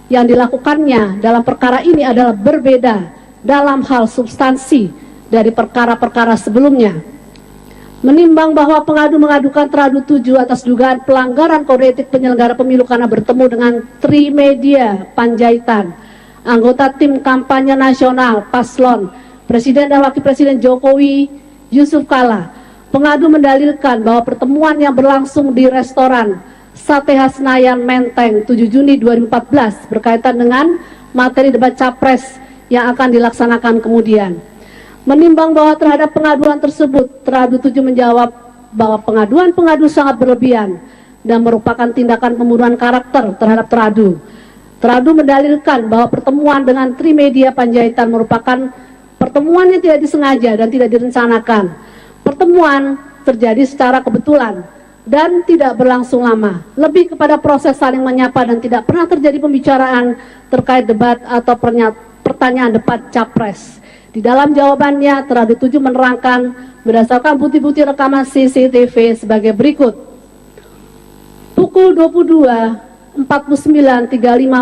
yang dilakukannya dalam perkara ini adalah berbeda dalam hal substansi dari perkara-perkara sebelumnya. Menimbang bahwa pengadu mengadukan teradu 7 atas dugaan pelanggaran kode etik penyelenggara pemilu karena bertemu dengan Trimedia Panjaitan, anggota tim kampanye nasional Paslon Presiden dan Wakil Presiden Jokowi Yusuf Kala, pengadu mendalilkan bahwa pertemuan yang berlangsung di restoran Sate Senayan Menteng 7 Juni 2014 berkaitan dengan materi debat capres yang akan dilaksanakan kemudian. Menimbang bahwa terhadap pengaduan tersebut, teradu 7 menjawab bahwa pengaduan pengadu sangat berlebihan dan merupakan tindakan pembunuhan karakter terhadap teradu. Teradu mendalilkan bahwa pertemuan dengan Trimedia Panjaitan merupakan pertemuan yang tidak disengaja dan tidak direncanakan. Pertemuan terjadi secara kebetulan dan tidak berlangsung lama, lebih kepada proses saling menyapa dan tidak pernah terjadi pembicaraan terkait debat atau pertanyaan debat capres. Di dalam jawabannya, teradu 7 menerangkan berdasarkan bukti-bukti rekaman CCTV sebagai berikut. Pukul 22.49.35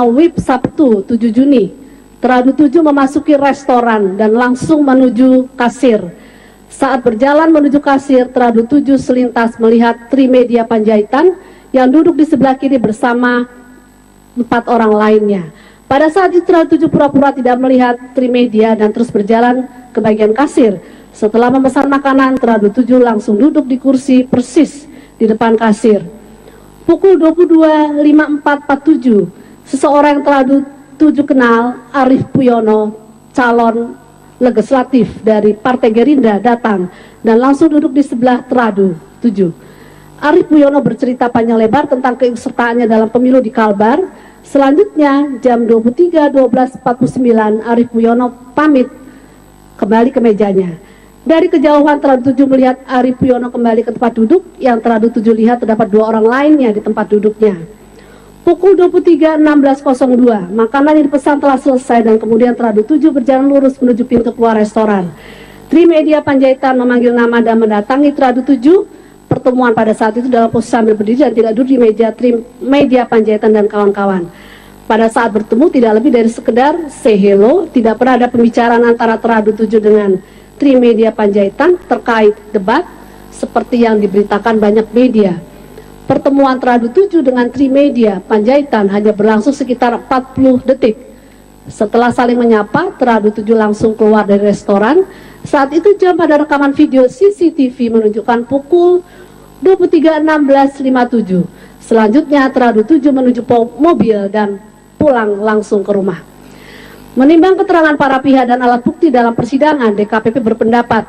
WIB Sabtu 7 Juni, teradu 7 memasuki restoran dan langsung menuju kasir. Saat berjalan menuju kasir, teradu 7 selintas melihat Trimedia Panjaitan yang duduk di sebelah kiri bersama 4 orang lainnya. Pada saat itu teradu 7 pura-pura tidak melihat Trimedia dan terus berjalan ke bagian kasir. Setelah memesan makanan, teradu 7 langsung duduk di kursi persis di depan kasir. Pukul 22.54.47, seseorang yang teradu 7 kenal, Arief Puyono, calon legislatif dari Partai Gerindra, datang dan langsung duduk di sebelah teradu 7. Arief Puyono bercerita panjang lebar tentang keikutsertaannya dalam pemilu di Kalbar. Selanjutnya jam 23.12.49 Arief Puyono pamit kembali ke mejanya. Dari kejauhan teradu 7 melihat Arief Puyono kembali ke tempat duduk, yang teradu 7 lihat terdapat 2 orang lainnya di tempat duduknya. Pukul 23.16.02 makanan yang dipesan telah selesai dan kemudian teradu 7 berjalan lurus menuju pintu keluar restoran. Trimedia Panjaitan memanggil nama dan mendatangi teradu 7. Pertemuan pada saat itu dalam posisi sambil berdiri dan tidak duduk di meja Trimedia Panjaitan dan kawan-kawan. Pada saat bertemu tidak lebih dari sekedar say hello, tidak pernah ada pembicaraan antara teradu 7 dengan Trimedia Panjaitan terkait debat seperti yang diberitakan banyak media. Pertemuan teradu 7 dengan Trimedia Panjaitan hanya berlangsung sekitar 40 detik. Setelah saling menyapa, teradu 7 langsung keluar dari restoran. Saat itu jam pada rekaman video CCTV menunjukkan pukul 23.16.57. Selanjutnya teradu 7 menuju mobil dan pulang langsung ke rumah. Menimbang keterangan para pihak dan alat bukti dalam persidangan, DKPP berpendapat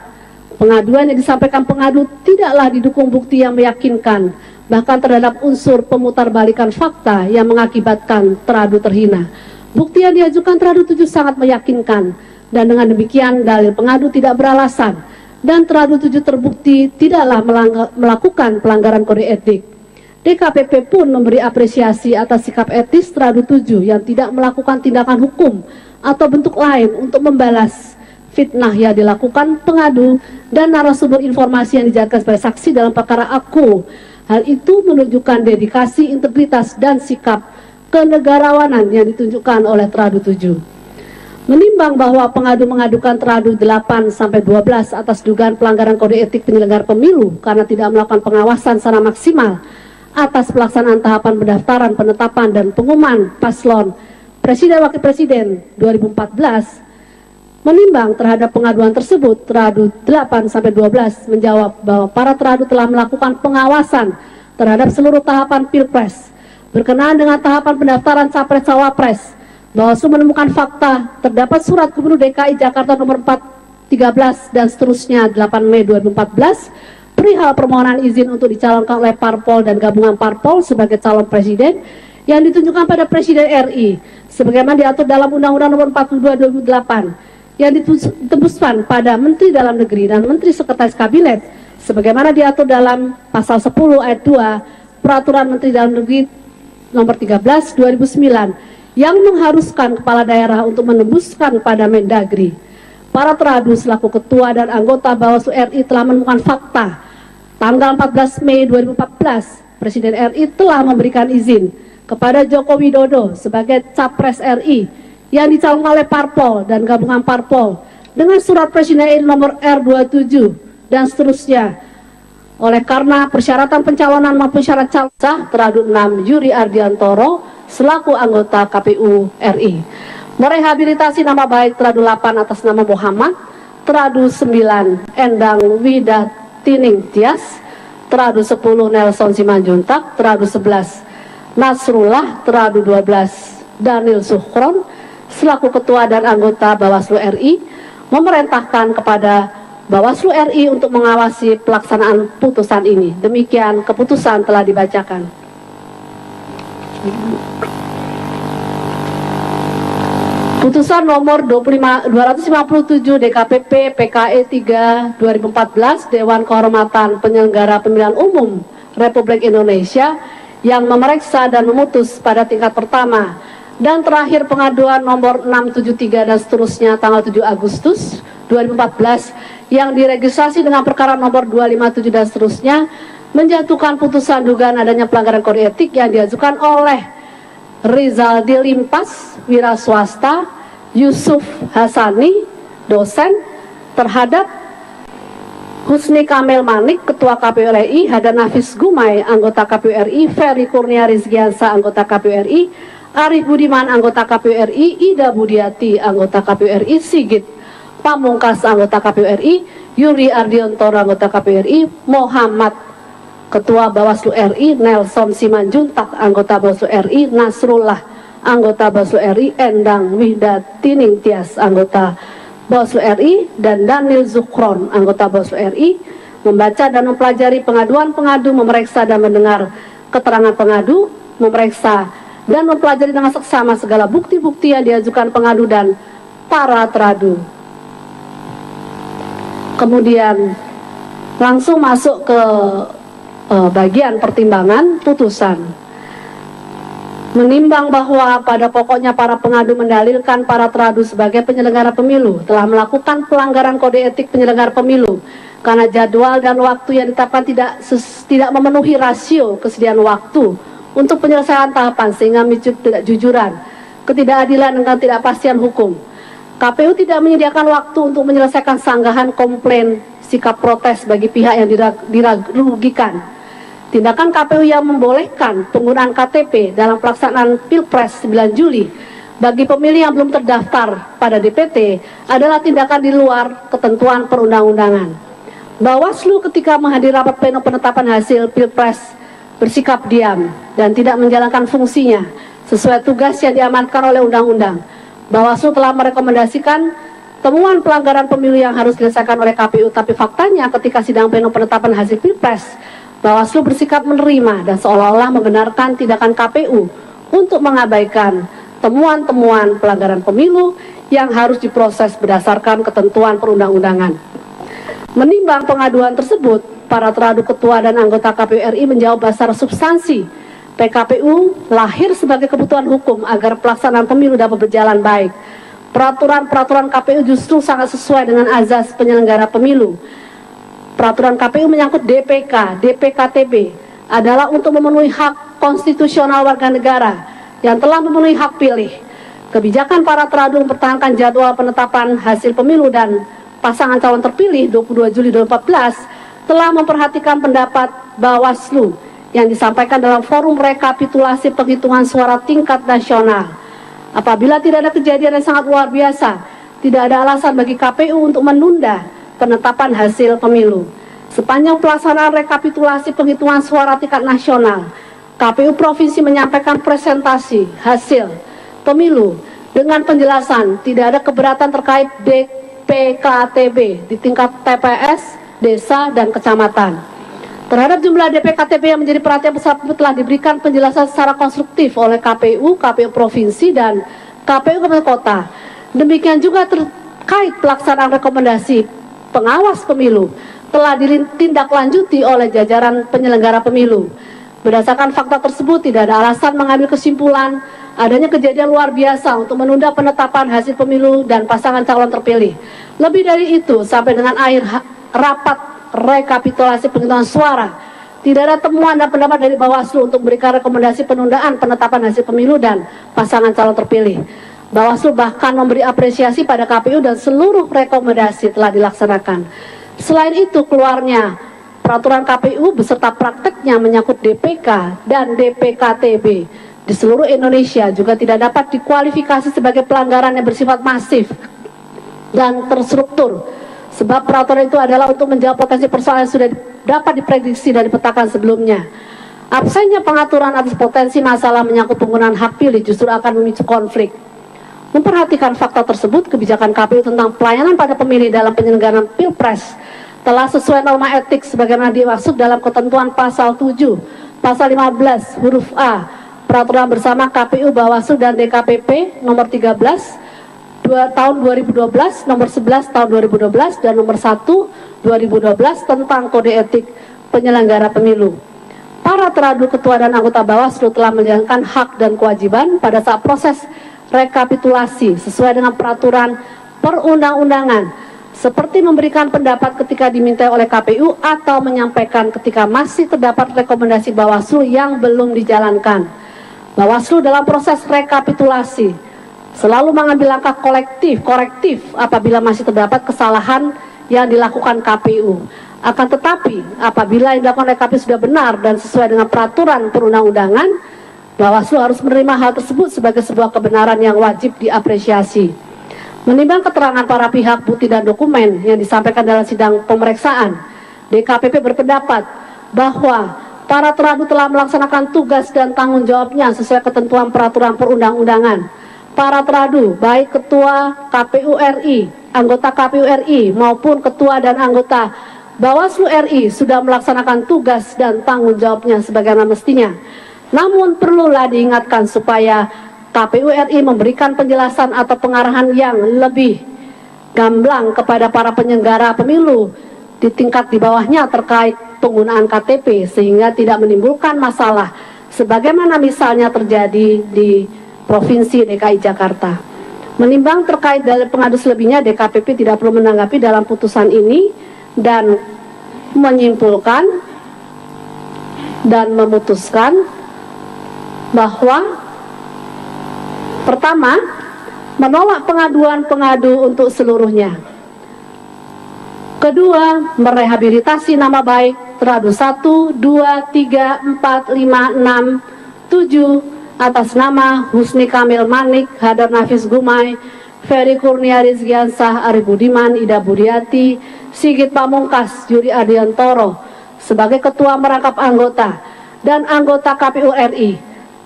pengaduan yang disampaikan pengadu tidaklah didukung bukti yang meyakinkan, bahkan terhadap unsur pemutarbalikan fakta yang mengakibatkan teradu terhina. Bukti yang diajukan teradu 7 sangat meyakinkan, dan dengan demikian dalil pengadu tidak beralasan dan teradu 7 terbukti tidaklah melakukan pelanggaran kode etik. DKPP pun memberi apresiasi atas sikap etis teradu 7 yang tidak melakukan tindakan hukum atau bentuk lain untuk membalas fitnah yang dilakukan pengadu dan narasumber informasi yang dijadikan sebagai saksi dalam perkara aku. Hal itu menunjukkan dedikasi, integritas, dan sikap kenegarawanan yang ditunjukkan oleh teradu 7. Menimbang bahwa pengadu mengadukan teradu 8-12 atas dugaan pelanggaran kode etik penyelenggara pemilu karena tidak melakukan pengawasan secara maksimal atas pelaksanaan tahapan pendaftaran, penetapan, dan pengumuman paslon Presiden Wakil Presiden 2014, menimbang terhadap pengaduan tersebut, teradu 8-12 menjawab bahwa para teradu telah melakukan pengawasan terhadap seluruh tahapan Pilpres berkenaan dengan tahapan pendaftaran Capres-Cawapres. Bawaslu menemukan fakta terdapat surat Gubernur DKI Jakarta nomor 413 dan seterusnya 8 Mei 2014 perihal permohonan izin untuk dicalonkan oleh parpol dan gabungan parpol sebagai calon presiden yang ditunjukkan pada Presiden RI sebagaimana diatur dalam Undang-Undang nomor 42 2008 yang ditembuskan pada Menteri Dalam Negeri dan Menteri Sekretaris Kabinet sebagaimana diatur dalam pasal 10 ayat 2 Peraturan Menteri Dalam Negeri nomor 13 2009 yang mengharuskan kepala daerah untuk menembuskan pada Mendagri. Para teradu selaku ketua dan anggota Bawaslu RI telah menemukan fakta tanggal 14 Mei 2014 Presiden RI telah memberikan izin kepada Joko Widodo sebagai Capres RI yang dicalonkan oleh parpol dan gabungan parpol dengan surat Presiden nomor R27 dan seterusnya. Oleh karena persyaratan pencalonan maupun syarat calon sah terhadap 6 Yuri Ardiantoro selaku anggota KPU RI. Merehabilitasi nama baik terhadap 8 atas nama Muhammad, terhadap 9 Endang Widatining Tias, terhadap 10 Nelson Simanjuntak, terhadap 11 Nasrullah, terhadap 12 Daniel Sukhron selaku ketua dan anggota Bawaslu RI, memerintahkan kepada Bawaslu RI untuk mengawasi pelaksanaan putusan ini. Demikian keputusan telah dibacakan. Putusan nomor 257 DKPP PKE 3 2014 Dewan Kehormatan Penyelenggara Pemilihan Umum Republik Indonesia yang memeriksa dan memutus pada tingkat pertama dan terakhir pengaduan nomor 673 dan seterusnya tanggal 7 Agustus 2014 yang diregistrasi dengan perkara nomor 257 dan seterusnya menjatuhkan putusan dugaan adanya pelanggaran kode etik yang diajukan oleh Rizaldi Limpas, wira swasta, Yusuf Hasani, dosen, terhadap Husni Kamil Manik, Ketua KPU RI, Hadan Nafis Gumai, anggota KPU RI, Ferry Kurnia Rizkiansa, anggota KPU RI, Arif Budiman, anggota KPU RI, Ida Budiati, anggota KPU RI, Sigit Pamungkas, anggota KPU RI, Yuri Ardiantoro, anggota KPU RI, Muhammad, Ketua Bawaslu RI, Nelson Simanjuntak, anggota Bawaslu RI, Nasrullah, anggota Bawaslu RI, Endang Widatining Tias, anggota Bawaslu RI, dan Daniel Zukhron, anggota Bawaslu RI, membaca dan mempelajari pengaduan pengadu, memeriksa dan mendengar keterangan pengadu, memeriksa dan mempelajari dengan seksama segala bukti-bukti yang diajukan pengadu dan para teradu. Kemudian langsung masuk ke bagian pertimbangan putusan. Menimbang bahwa pada pokoknya para pengadu mendalilkan para teradu sebagai penyelenggara pemilu telah melakukan pelanggaran kode etik penyelenggara pemilu karena jadwal dan waktu yang ditetapkan tidak memenuhi rasio kesediaan waktu untuk penyelesaian tahapan sehingga memicu ketidakjujuran, ketidakadilan dan ketidakpastian hukum. KPU tidak menyediakan waktu untuk menyelesaikan sanggahan komplain sikap protes bagi pihak yang dirugikan. Tindakan KPU yang membolehkan penggunaan KTP dalam pelaksanaan Pilpres 9 Juli bagi pemilih yang belum terdaftar pada DPT adalah tindakan di luar ketentuan perundang-undangan. Bawaslu ketika menghadiri rapat pleno penetapan hasil Pilpres bersikap diam dan tidak menjalankan fungsinya sesuai tugas yang diamanatkan oleh undang-undang. Bawaslu telah merekomendasikan temuan pelanggaran pemilu yang harus diselesaikan oleh KPU, tapi faktanya ketika sidang pleno penetapan hasil Pilpres, Bawaslu bersikap menerima dan seolah-olah membenarkan tindakan KPU untuk mengabaikan temuan-temuan pelanggaran pemilu yang harus diproses berdasarkan ketentuan perundang-undangan. Menimbang pengaduan tersebut, para teradu ketua dan anggota KPU RI menjawab secara substansi. PKPU lahir sebagai kebutuhan hukum agar pelaksanaan pemilu dapat berjalan baik. Peraturan-peraturan KPU justru sangat sesuai dengan azas penyelenggara pemilu. Peraturan KPU menyangkut DPK, DPKTB adalah untuk memenuhi hak konstitusional warga negara yang telah memenuhi hak pilih. Kebijakan para teradu mempertahankan jadwal penetapan hasil pemilu dan pasangan calon terpilih 22 Juli 2014 telah memperhatikan pendapat Bawaslu yang disampaikan dalam forum rekapitulasi penghitungan suara tingkat nasional. Apabila tidak ada kejadian yang sangat luar biasa, tidak ada alasan bagi KPU untuk menunda penetapan hasil pemilu. Sepanjang pelaksanaan rekapitulasi penghitungan suara tingkat nasional, KPU Provinsi menyampaikan presentasi hasil pemilu dengan penjelasan tidak ada keberatan terkait DPKTB di tingkat TPS, desa, dan kecamatan. Terhadap jumlah DPKTB yang menjadi perhatian besar telah diberikan penjelasan secara konstruktif oleh KPU, KPU Provinsi, dan KPU Kabupaten Kota. Demikian juga terkait pelaksanaan rekomendasi pengawas pemilu telah ditindaklanjuti oleh jajaran penyelenggara pemilu. Berdasarkan fakta tersebut, tidak ada alasan mengambil kesimpulan adanya kejadian luar biasa untuk menunda penetapan hasil pemilu dan pasangan calon terpilih. Lebih dari itu, sampai dengan akhir rapat rekapitulasi penghitungan suara, tidak ada temuan dan pendapat dari Bawaslu untuk memberikan rekomendasi penundaan penetapan hasil pemilu dan pasangan calon terpilih. Bawaslu bahkan memberi apresiasi pada KPU dan seluruh rekomendasi telah dilaksanakan. Selain itu, keluarnya peraturan KPU beserta prakteknya menyangkut DPK dan DPKTB di seluruh Indonesia juga tidak dapat dikualifikasi sebagai pelanggaran yang bersifat masif dan terstruktur, sebab peraturan itu adalah untuk menjawab potensi persoalan yang sudah dapat diprediksi dan dipetakan sebelumnya. Absennya pengaturan atas potensi masalah menyangkut penggunaan hak pilih justru akan memicu konflik. Memperhatikan fakta tersebut, kebijakan KPU tentang pelayanan pada pemilih dalam penyelenggaraan Pilpres telah sesuai norma etik sebagaimana dimaksud dalam ketentuan pasal 7, pasal 15 huruf A, Peraturan Bersama KPU Bawaslu dan DKPP nomor 13 tahun 2012, nomor 11 tahun 2012, dan nomor 1 2012 tentang kode etik penyelenggara pemilu. Para teradu ketua dan anggota Bawaslu telah menjalankan hak dan kewajiban pada saat proses rekapitulasi sesuai dengan peraturan perundang-undangan, seperti memberikan pendapat ketika dimintai oleh KPU atau menyampaikan ketika masih terdapat rekomendasi Bawaslu yang belum dijalankan. Bawaslu dalam proses rekapitulasi selalu mengambil langkah korektif apabila masih terdapat kesalahan yang dilakukan KPU. Akan tetapi, apabila yang dilakukan oleh KPU sudah benar dan sesuai dengan peraturan perundang-undangan, Bawaslu harus menerima hal tersebut sebagai sebuah kebenaran yang wajib diapresiasi. Menimbang keterangan para pihak, bukti dan dokumen yang disampaikan dalam sidang pemeriksaan, DKPP berpendapat bahwa para teradu telah melaksanakan tugas dan tanggung jawabnya sesuai ketentuan peraturan perundang-undangan. Para teradu, baik Ketua KPU RI, anggota KPU RI maupun Ketua dan anggota Bawaslu RI sudah melaksanakan tugas dan tanggung jawabnya sebagaimana mestinya. Namun perlulah diingatkan supaya KPU RI memberikan penjelasan atau pengarahan yang lebih gamblang kepada para penyelenggara pemilu di tingkat di bawahnya terkait penggunaan KTP sehingga tidak menimbulkan masalah sebagaimana misalnya terjadi di Provinsi DKI Jakarta. Menimbang terkait dari pengadu selebihnya, DKPP tidak perlu menanggapi dalam putusan ini dan menyimpulkan dan memutuskan bahwa pertama, menolak pengaduan pengadu untuk seluruhnya. Kedua, merehabilitasi nama baik teradu 1, 2, 3, 4, 5, 6, 7 atas nama Husni Kamil Manik, Hadar Nafis Gumai, Ferry Kurnia Rizkiansah, Arif Budiman, Ida Budiati, Sigit Pamungkas, Yuri Adiantoro sebagai ketua merangkap anggota dan anggota KPU RI.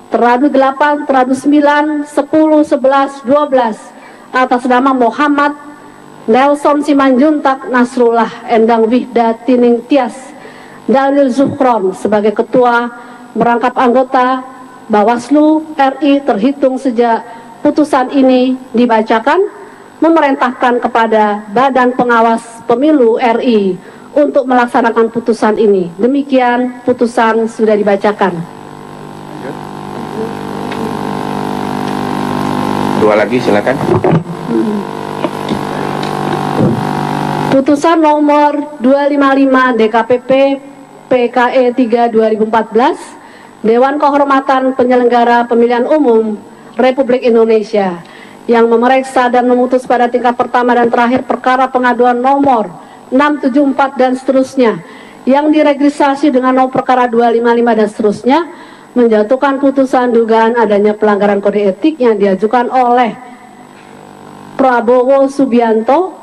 Teradu 8, teradu 9, 10, 11, 12 atas nama Muhammad Nelson Simanjuntak Nasrullah Endang Wihda Tining Tias Dalil Zuhron sebagai ketua merangkap anggota Bawaslu RI terhitung sejak putusan ini dibacakan, memerintahkan kepada Badan Pengawas Pemilu RI untuk melaksanakan putusan ini. Demikian putusan sudah dibacakan. Dua lagi silakan. Putusan nomor 255 DKPP PKE 3 2014 Dewan Kehormatan Penyelenggara Pemilihan Umum Republik Indonesia yang memeriksa dan memutus pada tingkat pertama dan terakhir perkara pengaduan nomor 674 dan seterusnya yang diregistrasi dengan nomor perkara 255 dan seterusnya menjatuhkan putusan dugaan adanya pelanggaran kode etik yang diajukan oleh Prabowo Subianto,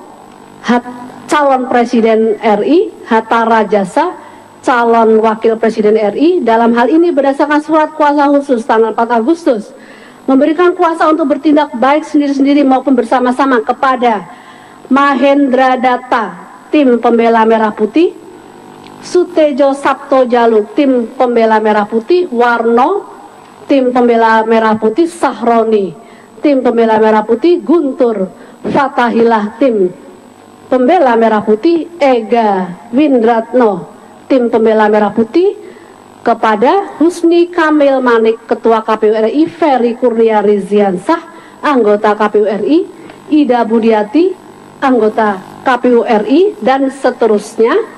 calon Presiden RI, Hatta Rajasa, calon Wakil Presiden RI, dalam hal ini berdasarkan surat kuasa khusus tanggal 4 Agustus, memberikan kuasa untuk bertindak baik sendiri-sendiri maupun bersama-sama kepada Mahendra Data, tim pembela Merah Putih, Sutejo Sabto Jalu, tim pembela Merah Putih, Warno, tim pembela Merah Putih, Sahroni, tim pembela Merah Putih, Guntur Fatahillah, tim pembela Merah Putih, Ega Windratno, tim pembela Merah Putih, kepada Husni Kamil Manik, Ketua KPU RI, Ferry Kurnia Rizkiansah, anggota KPU RI, Ida Budiati, anggota KPU RI, dan seterusnya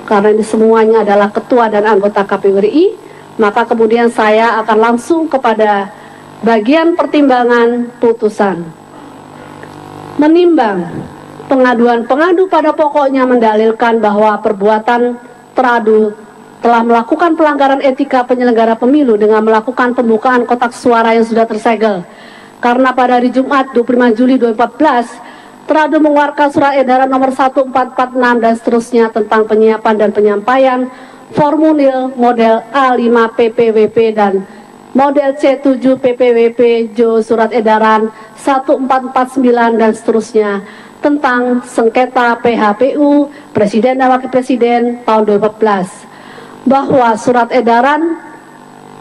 Karena ini semuanya adalah ketua dan anggota KPU RI, maka kemudian saya akan langsung kepada bagian pertimbangan putusan. Menimbang pengaduan pengadu pada pokoknya mendalilkan bahwa perbuatan teradu telah melakukan pelanggaran etika penyelenggara pemilu dengan melakukan pembukaan kotak suara yang sudah tersegel. Karena pada hari Jumat 25 Juli 2014, teradu mengeluarkan surat edaran nomor 1446 dan seterusnya tentang penyiapan dan penyampaian formulir model A5 PPWP dan model C7 PPWP Jo surat edaran 1449 dan seterusnya tentang sengketa PHPU Presiden dan Wakil Presiden tahun 2014, bahwa surat edaran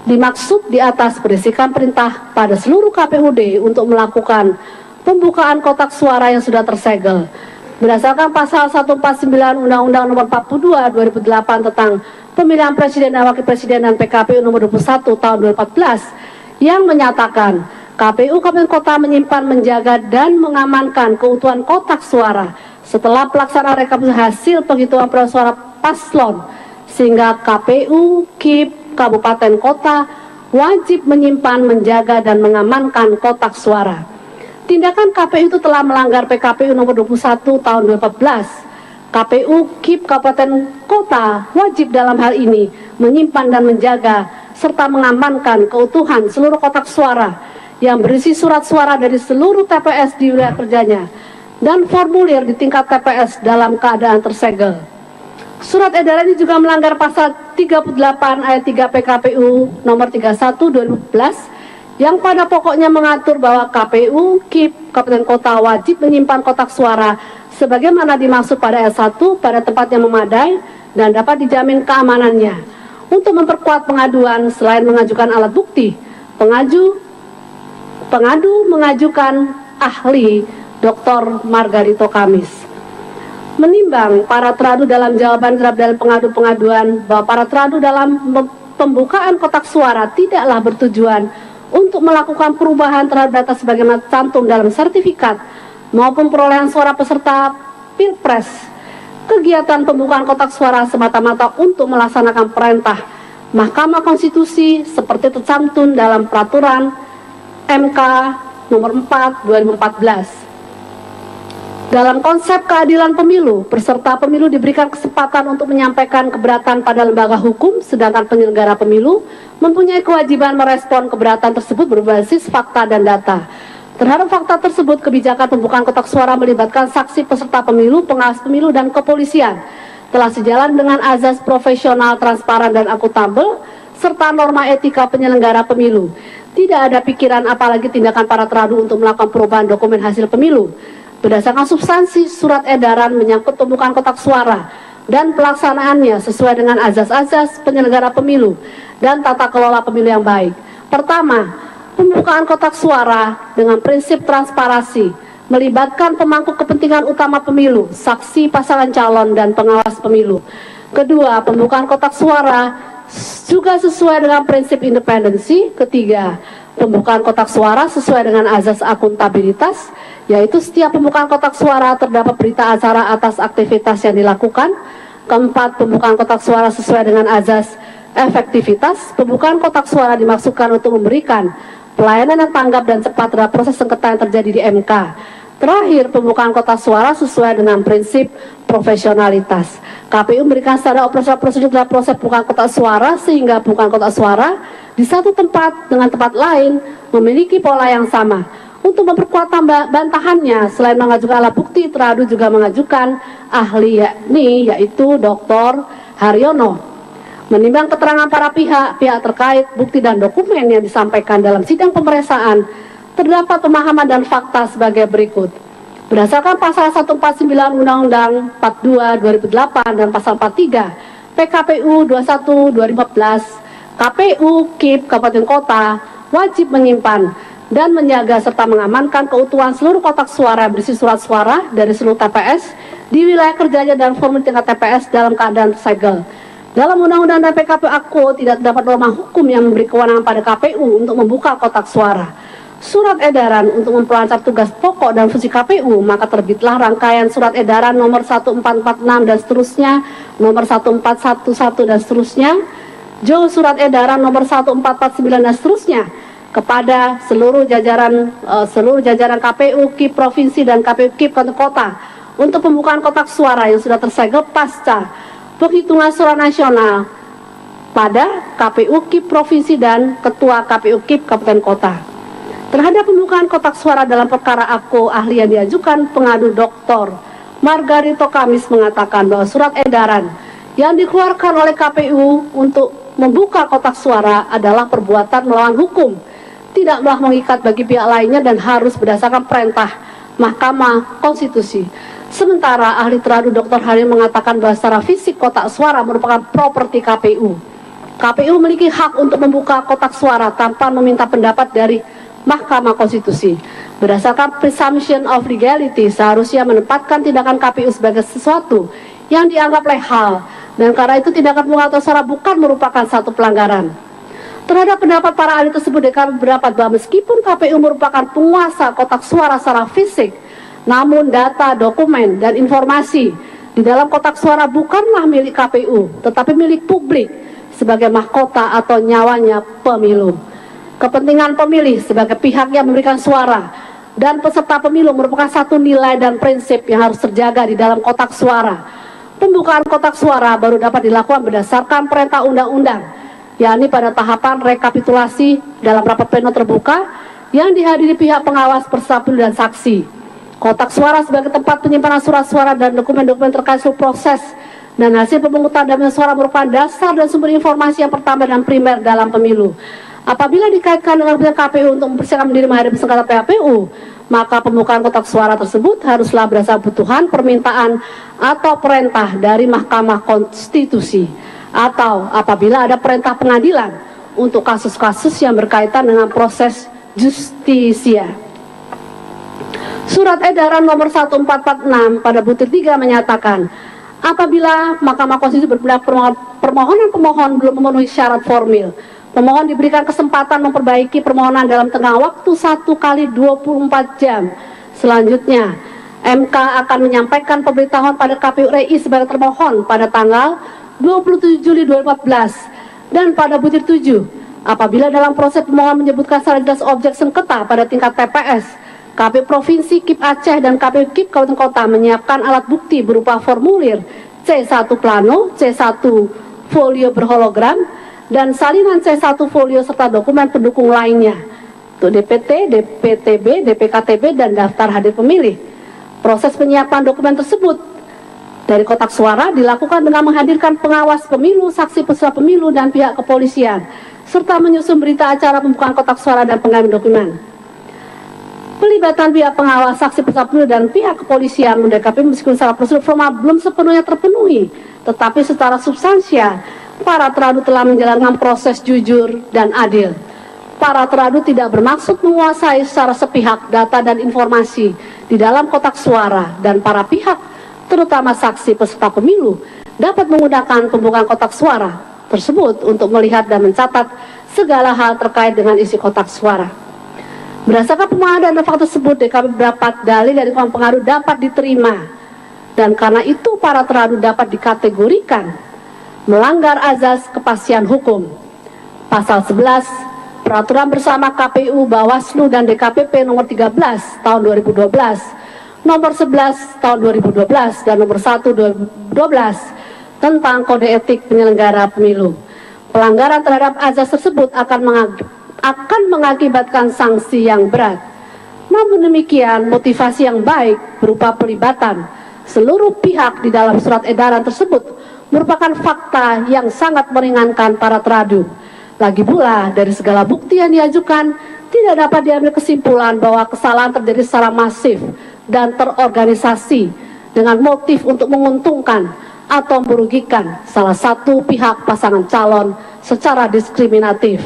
dimaksud di atas berisikan perintah pada seluruh KPUD untuk melakukan pembukaan kotak suara yang sudah tersegel berdasarkan pasal 149 Undang-Undang Nomor 42 2008 tentang Pemilihan Presiden dan Wakil Presiden dan PKPU Nomor 21 Tahun 2014 yang menyatakan KPU Kabupaten Kota menyimpan, menjaga dan mengamankan keutuhan kotak suara setelah pelaksanaan rekapitulasi hasil penghitungan perolehan suara paslon, sehingga KPU KIP Kabupaten Kota wajib menyimpan, menjaga dan mengamankan kotak suara. Tindakan KPU itu telah melanggar PKPU nomor 21 tahun 2014. KPU KIP Kabupaten Kota wajib dalam hal ini menyimpan dan menjaga serta mengamankan keutuhan seluruh kotak suara yang berisi surat suara dari seluruh TPS di wilayah kerjanya dan formulir di tingkat TPS dalam keadaan tersegel. Surat edaran ini juga melanggar pasal 38 ayat 3 PKPU nomor 31 2014 yang pada pokoknya mengatur bahwa KPU KIP Kabupaten Kota wajib menyimpan kotak suara sebagaimana dimaksud pada ayat 1 pada tempat yang memadai dan dapat dijamin keamanannya. Untuk memperkuat pengaduan, selain mengajukan alat bukti, pengadu mengajukan ahli Dr. Margarito Kamis. Menimbang para teradu dalam jawaban terhadap dalil pengaduan bahwa para teradu dalam pembukaan kotak suara tidaklah bertujuan untuk melakukan perubahan terhadap data sebagaimana cantum dalam sertifikat maupun perolehan suara peserta Pilpres. Kegiatan pembukaan kotak suara semata-mata untuk melaksanakan perintah Mahkamah Konstitusi seperti tercantum dalam peraturan MK nomor 4 2014. Dalam konsep keadilan pemilu, peserta pemilu diberikan kesempatan untuk menyampaikan keberatan pada lembaga hukum, sedangkan penyelenggara pemilu mempunyai kewajiban merespon keberatan tersebut berbasis fakta dan data. Terhadap fakta tersebut, kebijakan pembukaan kotak suara melibatkan saksi peserta pemilu, pengawas pemilu, dan kepolisian telah sejalan dengan azas profesional, transparan, dan akuntabel, serta norma etika penyelenggara pemilu. Tidak ada pikiran apalagi tindakan para teradu untuk melakukan perubahan dokumen hasil pemilu. Berdasarkan substansi surat edaran menyangkut pembukaan kotak suara dan pelaksanaannya sesuai dengan azas-azas penyelenggara pemilu dan tata kelola pemilu yang baik. Pertama, pembukaan kotak suara dengan prinsip transparansi melibatkan pemangku kepentingan utama pemilu, saksi pasangan calon dan pengawas pemilu. Kedua, pembukaan kotak suara juga sesuai dengan prinsip independensi. Ketiga, pembukaan kotak suara sesuai dengan azas akuntabilitas, yaitu setiap pembukaan kotak suara terdapat berita acara atas aktivitas yang dilakukan. Keempat, pembukaan kotak suara sesuai dengan azas efektivitas. Pembukaan kotak suara dimaksudkan untuk memberikan pelayanan yang tanggap dan cepat terhadap proses sengketa yang terjadi di MK. Terakhir, pembukaan kotak suara sesuai dengan prinsip profesionalitas. KPU memberikan standar operasional prosedur dalam proses pembukaan kotak suara sehingga pembukaan kotak suara di satu tempat dengan tempat lain memiliki pola yang sama. Untuk memperkuat bantahannya, selain mengajukan alat bukti, teradu juga mengajukan ahli yaitu Dr. Haryono. Menimbang keterangan para pihak terkait, bukti dan dokumen yang disampaikan dalam sidang pemeriksaan, terdapat pemahaman dan fakta sebagai berikut. Berdasarkan pasal 149 Undang-Undang 42 2008 dan pasal 43 PKPU 21 2014, KPU KIP Kabupaten Kota wajib menyimpan dan menjaga serta mengamankan keutuhan seluruh kotak suara berisi surat suara dari seluruh TPS di wilayah kerjanya dan formulir tingkat TPS dalam keadaan tersegel. Dalam Undang-Undang dan PKPU tidak terdapat norma hukum yang memberi kewenangan pada KPU untuk membuka kotak suara. surat edaran untuk memperlancar tugas pokok dan fungsi KPU, maka terbitlah rangkaian surat edaran nomor 1446 dan seterusnya, nomor 1411 dan seterusnya, surat edaran nomor 1449 dan seterusnya kepada seluruh jajaran KPU KIP provinsi dan KPU KIP kabupaten kota untuk pembukaan kotak suara yang sudah tersegel pasca penghitungan suara nasional pada KPU KIP provinsi dan ketua KPU KIP kabupaten kota. Terhadap pembukaan kotak suara dalam perkara AKO ahli yang diajukan pengadu Dr. Margarito Kamis mengatakan bahwa surat edaran yang dikeluarkan oleh KPU untuk membuka kotak suara adalah perbuatan melawan hukum, tidaklah mengikat bagi pihak lainnya dan harus berdasarkan perintah Mahkamah Konstitusi. Sementara ahli teradu Dr. Hari mengatakan bahwa secara fisik kotak suara merupakan properti KPU. KPU memiliki hak untuk membuka kotak suara tanpa meminta pendapat dari Mahkamah Konstitusi. Berdasarkan presumption of legality, seharusnya menempatkan tindakan KPU sebagai sesuatu yang dianggap legal, dan karena itu tindakan penguatan suara bukan merupakan satu pelanggaran. Terhadap pendapat para ahli tersebut, DKP berpendapat bahwa meskipun KPU merupakan penguasa kotak suara secara fisik, namun data, dokumen, dan informasi di dalam kotak suara bukanlah milik KPU, tetapi milik publik sebagai mahkota atau nyawanya pemilu. Kepentingan pemilih sebagai pihak yang memberikan suara dan peserta pemilu merupakan satu nilai dan prinsip yang harus terjaga di dalam kotak suara. Pembukaan kotak suara baru dapat dilakukan berdasarkan perintah undang-undang, yakni pada tahapan rekapitulasi dalam rapat pleno terbuka yang dihadiri pihak pengawas, peserta pemilu dan saksi. Kotak suara sebagai tempat penyimpanan surat suara dan dokumen-dokumen terkait seluruh proses dan hasil pemungutan dan suara merupakan dasar dan sumber informasi yang pertama dan primer dalam pemilu. Apabila dikaitkan dengan KPU untuk mempersiapkan diri menghadapi sengketa PKPU, maka pembukaan kotak suara tersebut haruslah berdasarkan kebutuhan, permintaan, atau perintah dari Mahkamah Konstitusi, atau apabila ada perintah pengadilan untuk kasus-kasus yang berkaitan dengan proses justisia. Surat edaran nomor 1446 pada butir 3 menyatakan, apabila Mahkamah Konstitusi berpendapat permohonan pemohon belum memenuhi syarat formil, pemohon diberikan kesempatan memperbaiki permohonan dalam tengah waktu 1 kali 24 jam. Selanjutnya, MK akan menyampaikan pemberitahuan pada KPU RI sebagai termohon pada tanggal 27 Juli 2014 dan pada butir 7, apabila dalam proses pemohon menyebutkan secara jelas objek sengketa pada tingkat TPS, KPU Provinsi KIP Aceh dan KPU KIP Kabupaten Kota menyiapkan alat bukti berupa formulir C1 plano, C1 folio berhologram, dan salinan C1 folio serta dokumen pendukung lainnya untuk DPT, DPTB, DPKTB, dan daftar hadir pemilih. Proses penyiapan dokumen tersebut dari kotak suara dilakukan dengan menghadirkan pengawas pemilu, saksi peserta pemilu, dan pihak kepolisian, serta menyusun berita acara pembukaan kotak suara dan pengambilan dokumen. Pelibatan pihak pengawas, saksi peserta pemilu, dan pihak kepolisian menurut KPU meskipun secara prosedur formal belum sepenuhnya terpenuhi, tetapi secara substansial para teradu telah menjalankan proses jujur dan adil. Para teradu tidak bermaksud menguasai secara sepihak data dan informasi di dalam kotak suara, dan para pihak, terutama saksi peserta pemilu, dapat menggunakan pembukaan kotak suara tersebut untuk melihat dan mencatat segala hal terkait dengan isi kotak suara. Berdasarkan pemahaman dan fakta tersebut, DKP berpendapat dalil dari pengaduan dapat diterima, dan karena itu para teradu dapat dikategorikan melanggar azas kepastian hukum. Pasal 11 Peraturan Bersama KPU, Bawaslu, dan DKPP nomor 13 tahun 2012, nomor 11 tahun 2012, dan nomor 1 2012 tentang kode etik penyelenggara pemilu. Pelanggaran terhadap azas tersebut akan mengakibatkan sanksi yang berat. Namun demikian, motivasi yang baik berupa pelibatan seluruh pihak di dalam surat edaran tersebut merupakan fakta yang sangat meringankan para teradu. Lagi pula, dari segala bukti yang diajukan, tidak dapat diambil kesimpulan bahwa kesalahan terjadi secara masif dan terorganisasi dengan motif untuk menguntungkan atau merugikan salah satu pihak pasangan calon secara diskriminatif.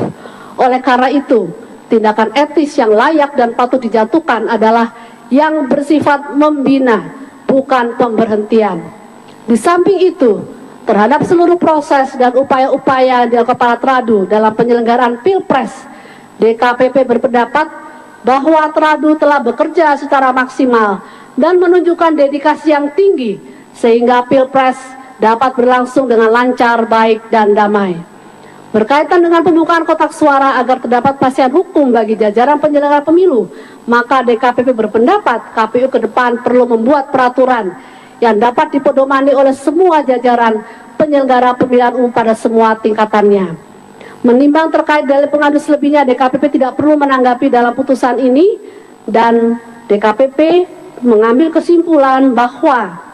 Oleh karena itu, tindakan etis yang layak dan patut dijatuhkan adalah yang bersifat membina, bukan pemberhentian. Di samping itu, terhadap seluruh proses dan upaya-upaya yang dilakukan para teradu dalam penyelenggaraan Pilpres, DKPP berpendapat bahwa Tradu telah bekerja secara maksimal dan menunjukkan dedikasi yang tinggi sehingga Pilpres dapat berlangsung dengan lancar, baik, dan damai. Berkaitan dengan pembukaan kotak suara agar terdapat kepastian hukum bagi jajaran penyelenggara pemilu, maka DKPP berpendapat KPU ke depan perlu membuat peraturan yang dapat dipedomani oleh semua jajaran penyelenggara pemilihan umum pada semua tingkatannya. Menimbang terkait dalil pengadu selebihnya, DKPP tidak perlu menanggapi dalam putusan ini, dan DKPP mengambil kesimpulan bahwa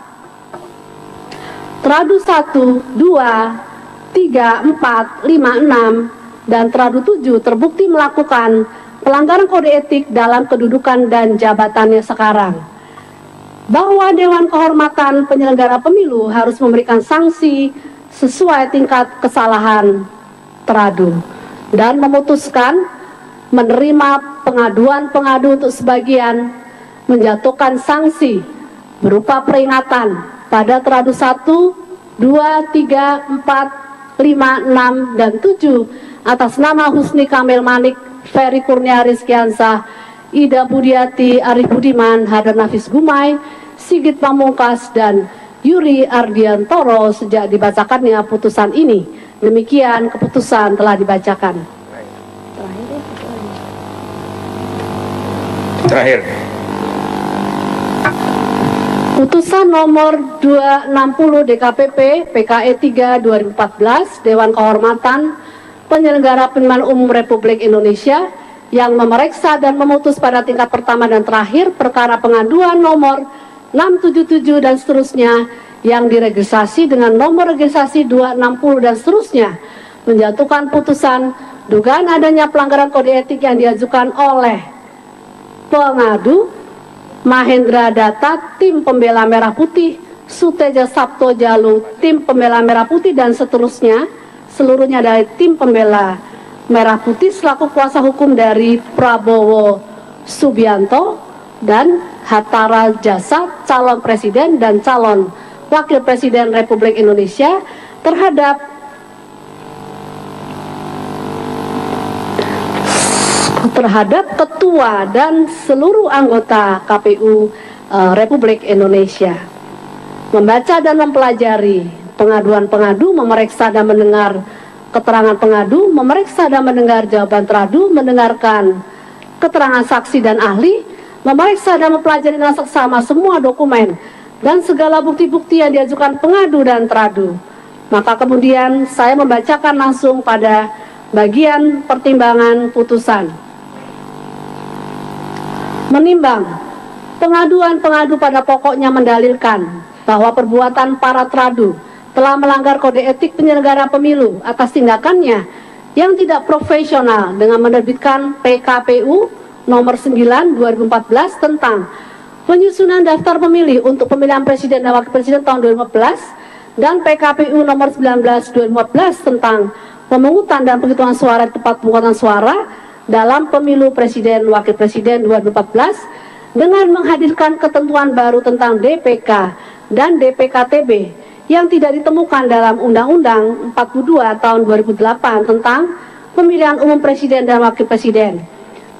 Tradu 1, 2, 3, 4, 5, 6, dan Tradu 7 terbukti melakukan pelanggaran kode etik dalam kedudukan dan jabatannya sekarang. Bahwa Dewan Kehormatan Penyelenggara Pemilu harus memberikan sanksi sesuai tingkat kesalahan Tradu dan memutuskan menerima pengaduan pengadu untuk sebagian menjatuhkan sanksi berupa peringatan pada Tradu 1, 2, 3, 4, 5, 6, dan 7 atas nama Husni Kamil Manik, Ferry Kurnia Rizkiansah, Ida Budiati, Arif Budiman, Hadar Nafis Gumai, Sigit Pamungkas, dan Yuri Ardiantoro sejak dibacakannya putusan ini. Demikian keputusan telah dibacakan. Terakhir. Putusan nomor 260 DKPP PKE 3 2014 Dewan Kehormatan Penyelenggara Pemilihan Umum Republik Indonesia yang memeriksa dan memutus pada tingkat pertama dan terakhir perkara pengaduan nomor 677 dan seterusnya yang diregistrasi dengan nomor registrasi 260 dan seterusnya, menjatuhkan putusan dugaan adanya pelanggaran kode etik yang diajukan oleh pengadu Mahendra Data, tim pembela Merah Putih, Suteja Sabto Jalu, tim pembela Merah Putih, dan seterusnya, seluruhnya dari tim pembela Merah Putih selaku kuasa hukum dari Prabowo Subianto dan Hatta Rajasa, calon presiden dan calon Wakil Presiden Republik Indonesia terhadap ketua dan seluruh anggota KPU Republik Indonesia. Membaca dan mempelajari pengaduan pengadu, memeriksa dan mendengar keterangan pengadu, memeriksa dan mendengar jawaban Tradu, mendengarkan keterangan saksi dan ahli, memeriksa dan mempelajari dengan seksama semua dokumen dan segala bukti-bukti yang diajukan pengadu dan Tradu. Maka kemudian saya membacakan langsung pada bagian pertimbangan putusan. Menimbang pengaduan pengadu pada pokoknya mendalilkan bahwa perbuatan para Tradu telah melanggar kode etik penyelenggara pemilu atas tindakannya yang tidak profesional dengan menerbitkan PKPU nomor 9 2014 tentang penyusunan daftar pemilih untuk pemilihan presiden dan wakil presiden tahun 2014 dan PKPU nomor 19 2014 tentang pemungutan dan penghitungan suara di tempat pemungutan suara dalam pemilu presiden wakil presiden 2014 dengan menghadirkan ketentuan baru tentang DPK dan DPKTB yang tidak ditemukan dalam Undang-Undang 42 tahun 2008 tentang pemilihan umum presiden dan wakil presiden.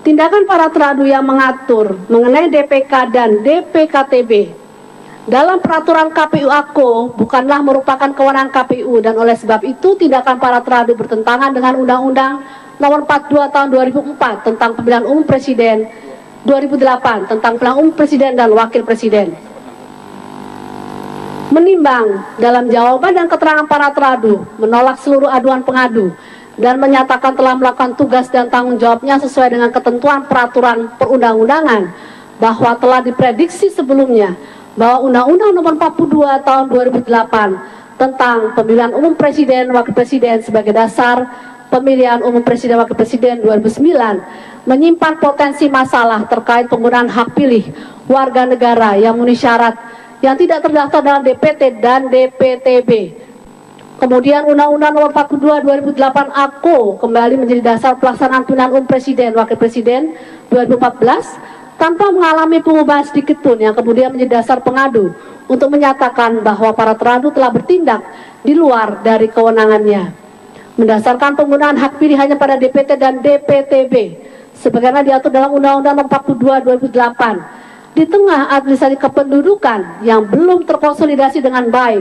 Tindakan para Tradu yang mengatur mengenai DPK dan DPKTB dalam peraturan KPU AKO bukanlah merupakan kewenangan KPU, dan oleh sebab itu tindakan para Tradu bertentangan dengan Undang-Undang nomor 42 tahun 2004 tentang pemilihan umum presiden, 2008 tentang pemilihan umum presiden dan wakil presiden. Menimbang dalam jawaban dan keterangan para Tradu menolak seluruh aduan pengadu dan menyatakan telah melakukan tugas dan tanggung jawabnya sesuai dengan ketentuan peraturan perundang-undangan, bahwa telah diprediksi sebelumnya bahwa Undang-Undang nomor 42 tahun 2008 tentang pemilihan umum presiden wakil presiden sebagai dasar pemilihan umum presiden wakil presiden 2009 menyimpan potensi masalah terkait penggunaan hak pilih warga negara yang memenuhi syarat yang tidak terdaftar dalam DPT dan DPTB. Kemudian Undang-Undang Nomor 42 2008 AKO kembali menjadi dasar pelaksanaan pemilihan umum presiden wakil presiden 2014 tanpa mengalami pengubahan sedikit pun, yang kemudian menjadi dasar pengadu untuk menyatakan bahwa para Tradu telah bertindak di luar dari kewenangannya. Mendasarkan penggunaan hak pilih hanya pada DPT dan DPTB sebagaimana diatur dalam Undang-Undang Nomor 42 2008. Di tengah administrasi kependudukan yang belum terkonsolidasi dengan baik,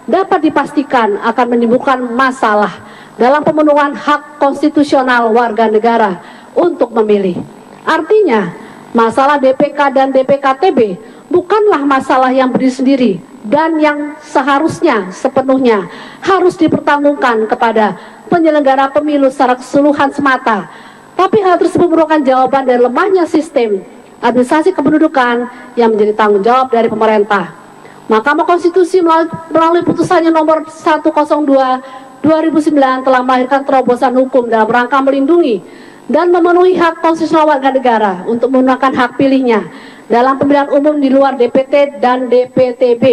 dapat dipastikan akan menimbulkan masalah dalam pemenuhan hak konstitusional warga negara untuk memilih. Artinya, masalah DPK dan DPKTB bukanlah masalah yang berdiri sendiri dan yang seharusnya sepenuhnya harus dipertanggungan kepada penyelenggara pemilu secara keseluruhan semata. Tapi hal tersebut merupakan jawaban dari lemahnya sistem administrasi kependudukan yang menjadi tanggung jawab dari pemerintah. Mahkamah Konstitusi melalui putusannya nomor 102/2009 telah melahirkan terobosan hukum dalam rangka melindungi dan memenuhi hak konstitusional warga negara untuk menggunakan hak pilihnya dalam pemilihan umum di luar DPT dan DPTB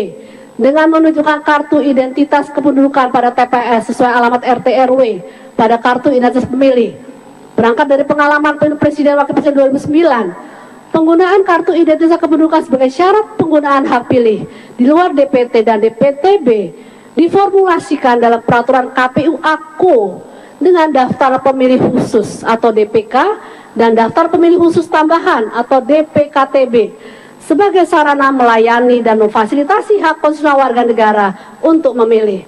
dengan menunjukkan kartu identitas kependudukan pada TPS sesuai alamat RT RW pada kartu identitas pemilih. Berangkat dari pengalaman Presiden Wakil Presiden 2009, penggunaan kartu identitas kependudukan sebagai syarat penggunaan hak pilih di luar DPT dan DPTB diformulasikan dalam peraturan KPU AKO dengan daftar pemilih khusus atau DPK dan daftar pemilih khusus tambahan atau DPKTB sebagai sarana melayani dan memfasilitasi hak konstitusional warga negara untuk memilih.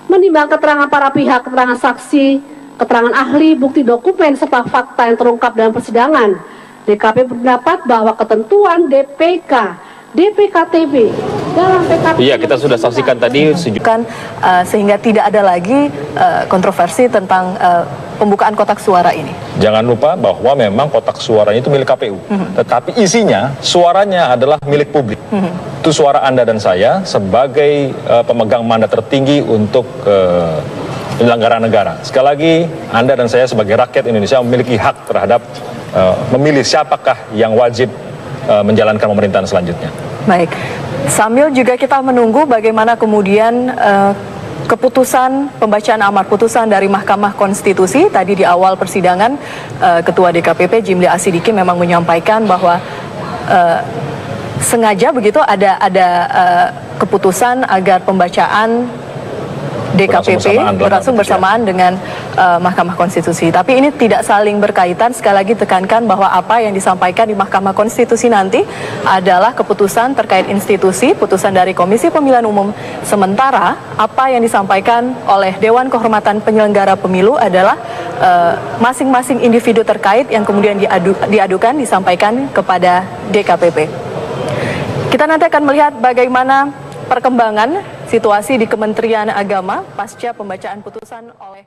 Menimbang keterangan para pihak, keterangan saksi, keterangan ahli, bukti dokumen, serta fakta yang terungkap dalam persidangan, DKP berpendapat bahwa ketentuan DPK, DPKTB dalam PKP... Iya, kita sudah saksikan tadi sehingga tidak ada lagi kontroversi tentang pembukaan kotak suara ini. Jangan lupa bahwa memang kotak suaranya itu milik KPU, tetapi isinya suaranya adalah milik publik. Itu suara Anda dan saya sebagai pemegang mandat tertinggi untuk penyelenggara negara. Sekali lagi, Anda dan saya sebagai rakyat Indonesia memiliki hak terhadap memilih siapakah yang wajib menjalankan pemerintahan selanjutnya. Baik, sambil juga kita menunggu bagaimana kemudian keputusan pembacaan amar putusan dari Mahkamah Konstitusi. Tadi di awal persidangan Ketua DKPP Jimli Asidiki memang menyampaikan bahwa sengaja begitu ada keputusan agar pembacaan DKPP berlangsung bersamaan dengan Mahkamah Konstitusi. Tapi ini tidak saling berkaitan. Sekali lagi tekankan bahwa apa yang disampaikan di Mahkamah Konstitusi nanti adalah keputusan terkait institusi, putusan dari Komisi Pemilihan Umum. Sementara apa yang disampaikan oleh Dewan Kehormatan Penyelenggara Pemilu adalah masing-masing individu terkait yang kemudian diadukan, disampaikan kepada DKPP. Kita nanti akan melihat bagaimana perkembangan situasi di Kementerian Agama pasca pembacaan putusan oleh